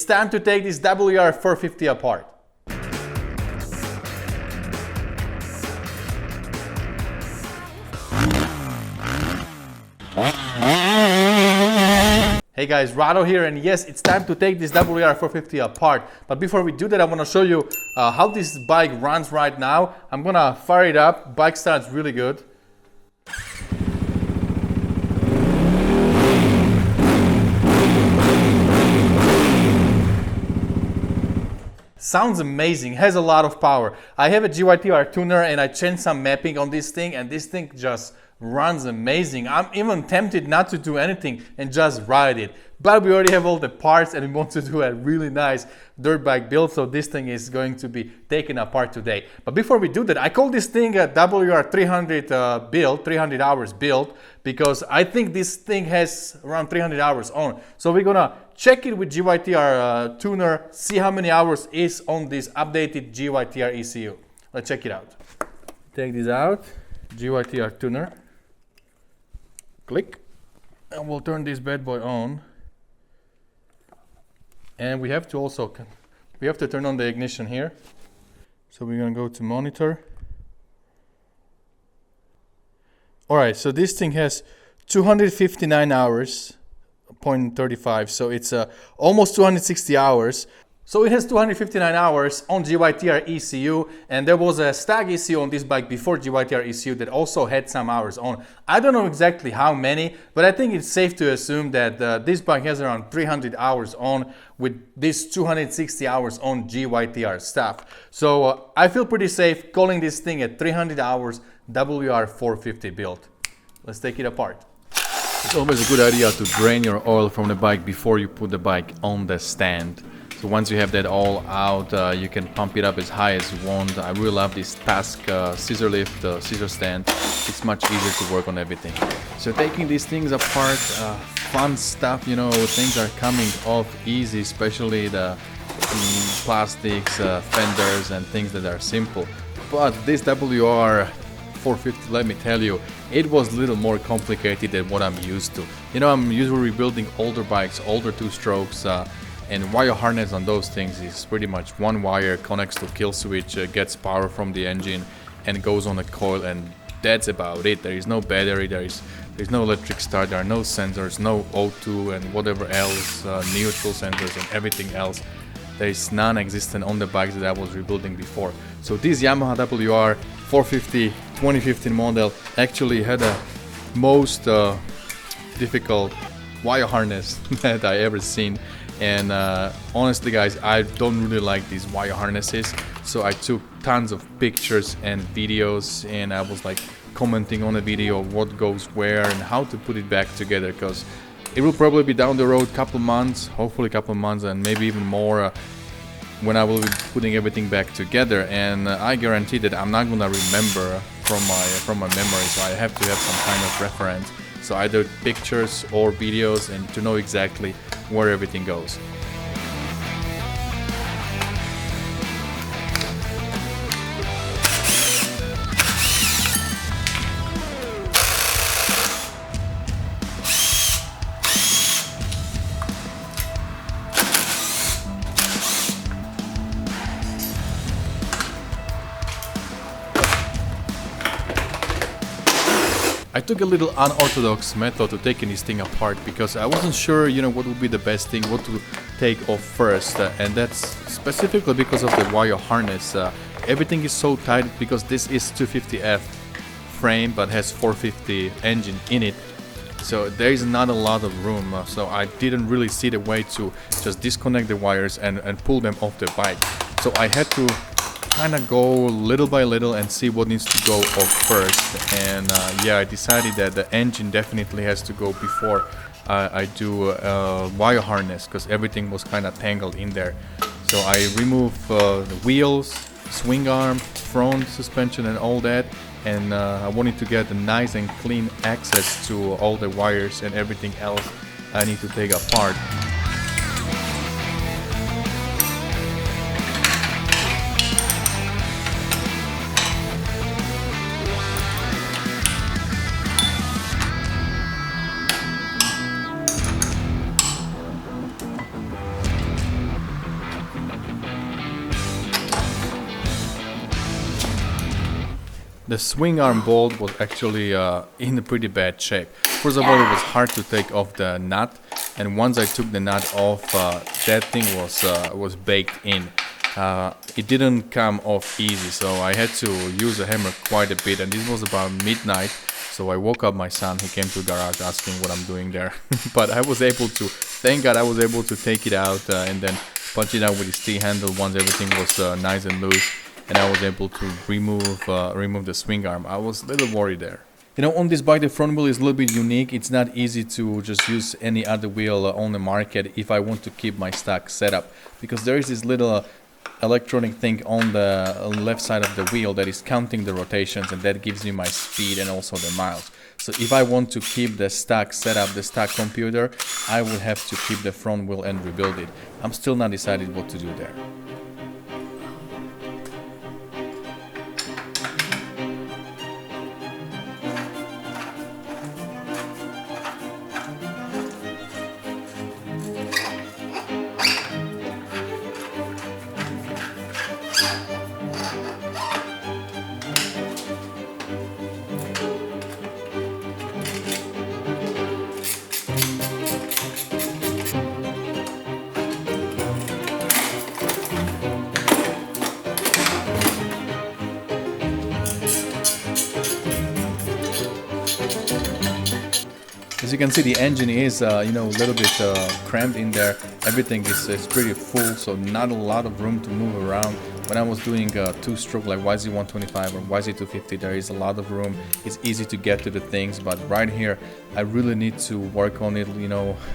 time to take this WR 450 apart. Hey guys, Rado here, and yes, it's time to take this WR 450 apart. But before we do that, I want to show you how this bike runs right now. I'm gonna fire it up. Bike starts really good. Sounds amazing, has a lot of power. I have a GYTR tuner and I changed some mapping on this thing, and this thing just runs amazing. I'm even tempted not to do anything and just ride it. But we already have all the parts and we want to do a really nice dirt bike build, so this thing is going to be taken apart today. But before we do that, I call this thing a WR 300 build, 300 hours build, because I think this thing has around 300 hours on. So we're gonna check it with GYTR tuner, see how many hours is on this updated GYTR ECU. Let's check it out. Take this out, GYTR tuner. Click, and we'll turn this bad boy on. And we have to turn on the ignition here. So we're gonna go to monitor. All right, so this thing has 259 hours, 0.35, so it's almost 260 hours. So it has 259 hours on GYTR ECU, and there was a stag ECU on this bike before GYTR ECU that also had some hours on. I don't know exactly how many, but I think it's safe to assume that this bike has around 300 hours on with this 260 hours on GYTR stuff. So I feel pretty safe calling this thing a 300 hours WR 450 build. Let's take it apart. It's always a good idea to drain your oil from the bike before you put the bike on the stand. So once you have that all out, you can pump it up as high as you want. I really love this Task scissor lift, scissor stand. It's much easier to work on everything. So taking these things apart, fun stuff, you know, things are coming off easy, especially the plastics, fenders and things that are simple. But this WR 450, let me tell you, it was a little more complicated than what I'm used to. You know, I'm usually rebuilding older bikes, older two-strokes, and wire harness on those things is pretty much one wire, connects to kill switch, gets power from the engine and goes on a coil, and that's about it. There is no battery, there's no electric start, there are no sensors, no O2 and whatever else, neutral sensors and everything else. There is non-existent on the bikes that I was rebuilding before. So this Yamaha WR 450 2015 model actually had a most difficult wire harness that I ever seen. And honestly guys, I don't really like these wire harnesses, so I took tons of pictures and videos, and I was like commenting on the video what goes where and how to put it back together, because it will probably be down the road couple months, hopefully couple months, and maybe even more when I will be putting everything back together. And I guarantee that I'm not gonna remember from my memory, so I have to have some kind of reference, so either pictures or videos, and to know exactly where everything goes. I took a little unorthodox method to taking this thing apart, because I wasn't sure, you know, what would be the best thing, what to take off first, and that's specifically because of the wire harness. Everything is so tight because this is 250F frame but has 450 engine in it, so there is not a lot of room, so I didn't really see the way to just disconnect the wires and pull them off the bike. So I had to kind of go little by little and see what needs to go off first. And yeah, I decided that the engine definitely has to go before I do wire harness, because everything was kind of tangled in there. So I removed the wheels, swing arm, front suspension and all that, and I wanted to get a nice and clean access to all the wires and everything else I need to take apart. The swing arm bolt was actually in a pretty bad shape. First of all, it was hard to take off the nut, and once I took the nut off, that thing was baked in. It didn't come off easy, so I had to use a hammer quite a bit, and this was about midnight. So I woke up my son. He came to the garage asking what I'm doing there. But I was able to, thank God I was able to take it out and then punch it out with the T-handle once everything was nice and loose. And I was able to remove the swing arm. I was a little worried there. You know, on this bike, the front wheel is a little bit unique. It's not easy to just use any other wheel on the market if I want to keep my stock setup. Because there is this little electronic thing on the left side of the wheel that is counting the rotations, and that gives me my speed and also the miles. So if I want to keep the stock setup, the stock computer, I will have to keep the front wheel and rebuild it. I'm still not decided what to do there. As you can see, the engine is a little bit cramped in there. Everything is pretty full, so not a lot of room to move around. When I was doing a two-stroke like YZ125 or YZ250, there is a lot of room. It's easy to get to the things, but right here, I really need to work on it.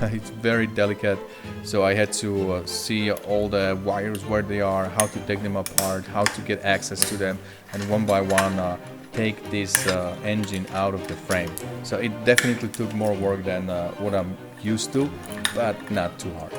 It's very delicate, so I had to see all the wires where they are, how to take them apart, how to get access to them, and one by one take this engine out of the frame. So it definitely took more work than what I'm used to, but not too hard.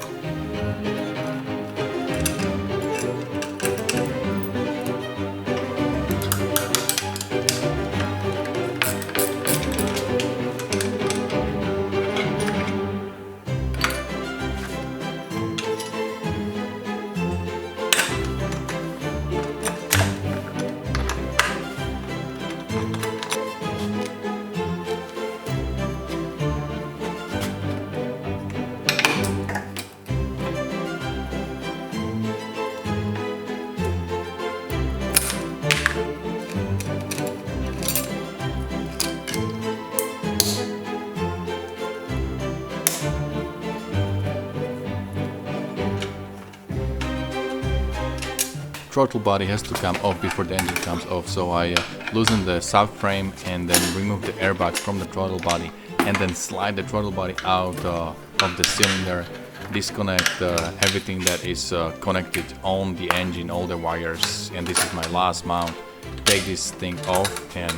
Throttle body has to come off before the engine comes off, so I loosen the subframe and then remove the airbags from the throttle body and then slide the throttle body out of the cylinder, disconnect everything that is connected on the engine, all the wires, and this is my last mount. Take this thing off and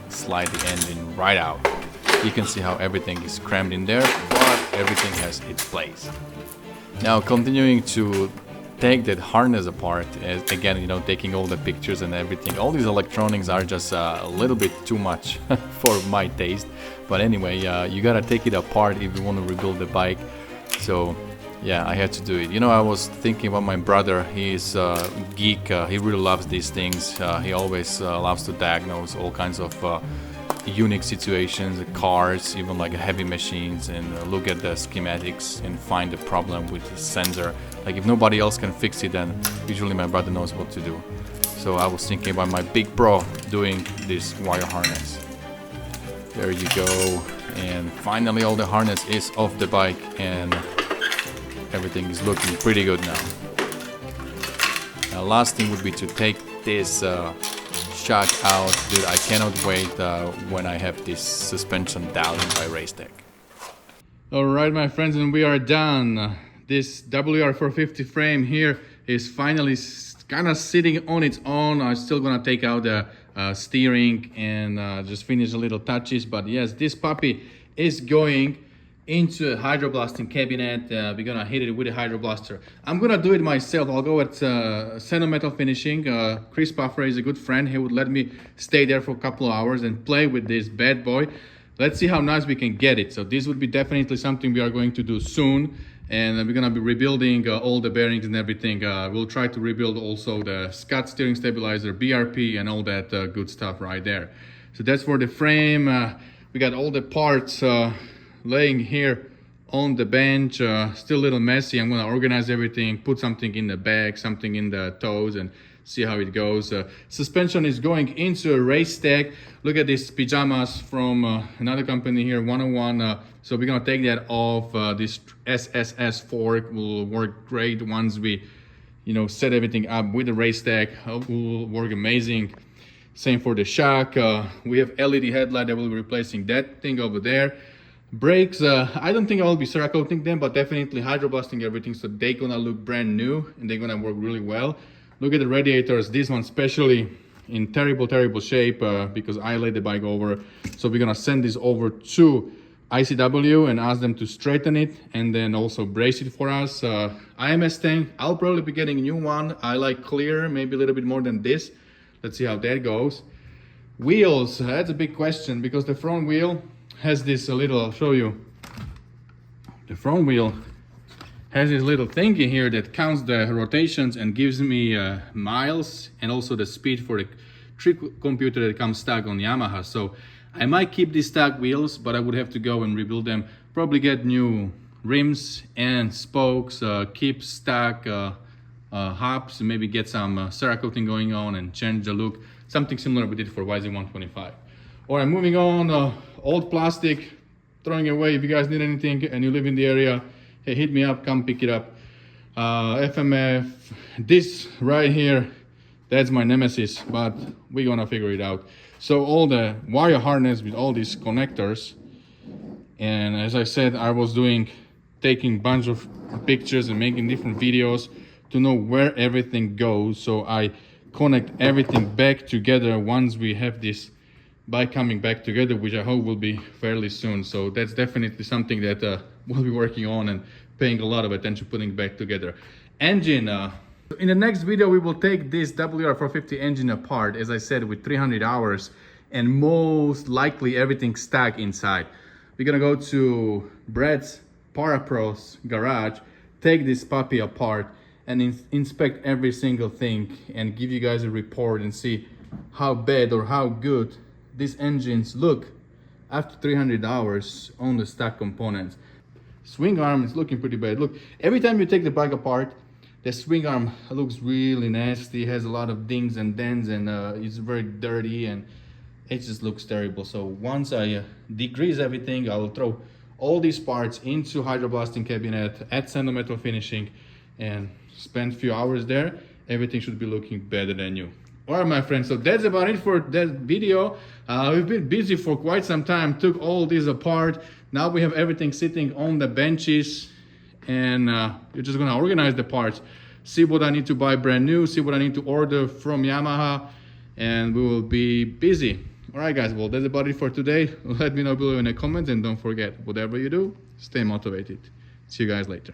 slide the engine right out. You can see how everything is crammed in there, but everything has its place. Now continuing to take that harness apart, again, taking all the pictures and everything. All these electronics are just a little bit too much for my taste. But anyway, you gotta take it apart if you want to rebuild the bike. So yeah, I had to do it. I was thinking about my brother. He's a geek. He really loves these things. He always loves to diagnose all kinds of unique situations, cars, even like heavy machines, and look at the schematics and find the problem with the sensor. Like if nobody else can fix it, then usually my brother knows what to do. So I was thinking about my big bro doing this wire harness. There you go, and finally all the harness is off the bike and everything is looking pretty good now. Last thing would be to take this shock out. Dude, I cannot wait when I have this suspension down in my race deck. Alright my friends, and we are done. This WR450 frame here is finally kind of sitting on its own. I'm still gonna take out the steering and just finish a little touches, but yes, this puppy is going into a hydroblasting cabinet. We're gonna hit it with a hydroblaster. I'm gonna do it myself. I'll go at Metal Finishing. Chris Puffer is a good friend. He would let me stay there for a couple of hours and play with this bad boy. Let's see how nice we can get it. So this would be definitely something we are going to do soon. and we're gonna be rebuilding all the bearings and everything. We'll try to rebuild also the Scott steering stabilizer, BRP, and all that good stuff right there. So that's for the frame. We got all the parts laying here on the bench, still a little messy. I'm gonna organize everything, put something in the back, something in the toes, and see how it goes. Suspension is going into a race stack. Look at these pajamas from another company here, 101. So we're gonna take that off. This SSS fork will work great once we, you know, set everything up with the race stack. It will work amazing. Same for the shock. We have LED headlight that will be replacing that thing over there. Brakes, I don't think I'll be Cerakoting them, but definitely hydroblasting everything, so they're gonna look brand new and they're gonna work really well. Look at the radiators, this one especially in terrible shape because I laid the bike over. So we're gonna send this over to ICW and ask them to straighten it and then also brace it for us. IMS tank, I'll probably be getting a new one. I like clear, maybe a little bit more than this. Let's see how that goes. Wheels, that's a big question because the front wheel has this little, I'll show you. The front wheel has this little thingy here that counts the rotations and gives me miles and also the speed for the trip computer that comes stuck on Yamaha. So I might keep these stock wheels, but I would have to go and rebuild them. Probably get new rims and spokes, keep stock hubs, maybe get some Cerakoting going on and change the look. Something similar we did for YZ125. All right, moving on. Old plastic, throwing away. If you guys need anything and you live in the area, hey, hit me up, come pick it up. FMF, this right here, that's my nemesis, but we're gonna figure it out. So all the wire harness with all these connectors, and as I said, I was taking bunch of pictures and making different videos to know where everything goes, so I connect everything back together once we have this bike coming back together, which I hope will be fairly soon. So that's definitely something that we'll be working on and paying a lot of attention putting back together. Engine, in the next video we will take this WR450 engine apart, as I said, with 300 hours and most likely everything stuck inside. We're gonna go to Brad's Parapro's garage, take this puppy apart and inspect every single thing and give you guys a report and see how bad or how good these engines look after 300 hours on the stock components. Swing arm is looking pretty bad. Look, every time you take the bike apart, the swing arm looks really nasty. It has a lot of dings and dents and it's very dirty and it just looks terrible. So once I degrease everything, I will throw all these parts into hydroblasting cabinet, add sand and metal finishing and spend a few hours there. Everything should be looking better than new. All right, my friends, so that's about it for that video. We've been busy for quite some time, took all this apart. Now we have everything sitting on the benches and we're just gonna organize the parts, see what I need to buy brand new, see what I need to order from Yamaha, and we will be busy. All right, guys, well, that's about it for today. Let me know below in the comments and don't forget, whatever you do, stay motivated. See you guys later.